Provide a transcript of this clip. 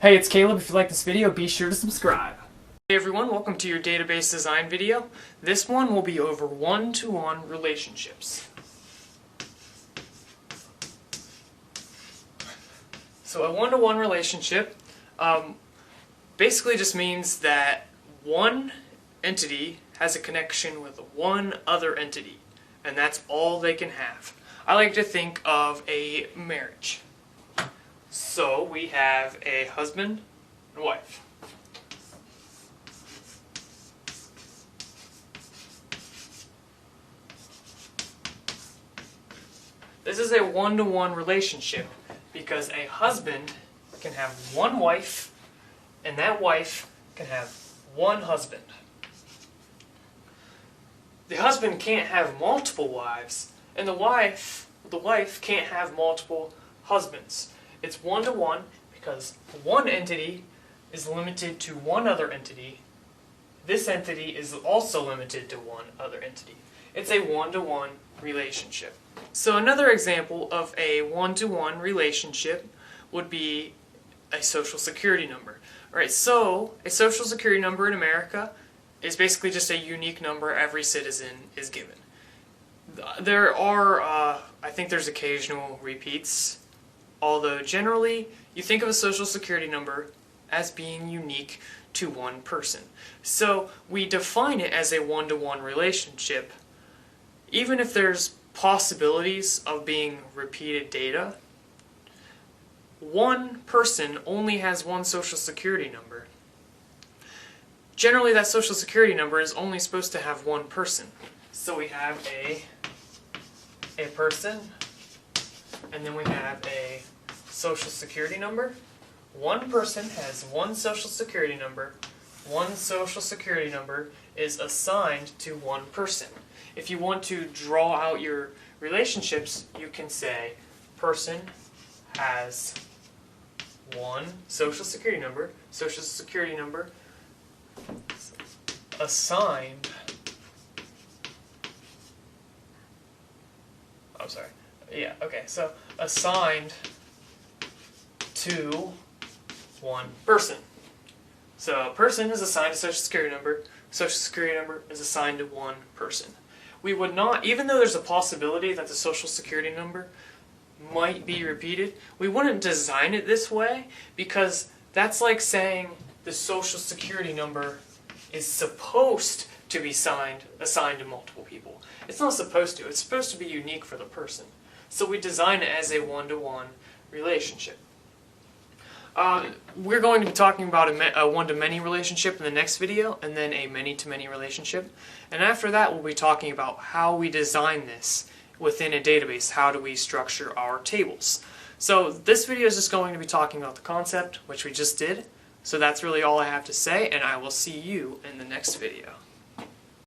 Hey, it's Caleb. If you like this video, be sure to subscribe. Hey everyone, welcome to your database design video. This one will be over one-to-one relationships. So a one-to-one relationship basically just means that one entity has a connection with one other entity, and that's all they can have. I like to think of a marriage. So we have a husband and wife. This is a one-to-one relationship because a husband can have one wife and that wife can have one husband. The husband can't have multiple wives and the wife can't have multiple husbands. It's one-to-one because one entity is limited to one other entity. This entity is also limited to one other entity. It's a one-to-one relationship. So another example of a one-to-one relationship would be a social security number. Alright, so a social security number in America is basically just a unique number every citizen is given. There are, I think there's occasional repeats, although generally you think of a social security number as being unique to one person. So we define it as a one-to-one relationship. Even if there's possibilities of being repeated data, one person only has one social security number. Generally that social security number is only supposed to have one person. So we have a person, and then we have a social security number. One person has one social security number. One social security number is assigned to one person. If you want to draw out your relationships, you can say person has one social security number assigned, assigned to one person. So a person is assigned a social security number is assigned to one person. We would not, even though there's a possibility that the social security number might be repeated, we wouldn't design it this way because that's like saying the social security number is supposed to be assigned to multiple people. It's not supposed to. It's supposed to be unique for the person. So we design it as a one-to-one relationship. We're going to be talking about a one-to-many relationship in the next video, and then a many-to-many relationship. And after that, we'll be talking about how we design this within a database. How do we structure our tables? So this video is just going to be talking about the concept, which we just did. So that's really all I have to say, and I will see you in the next video.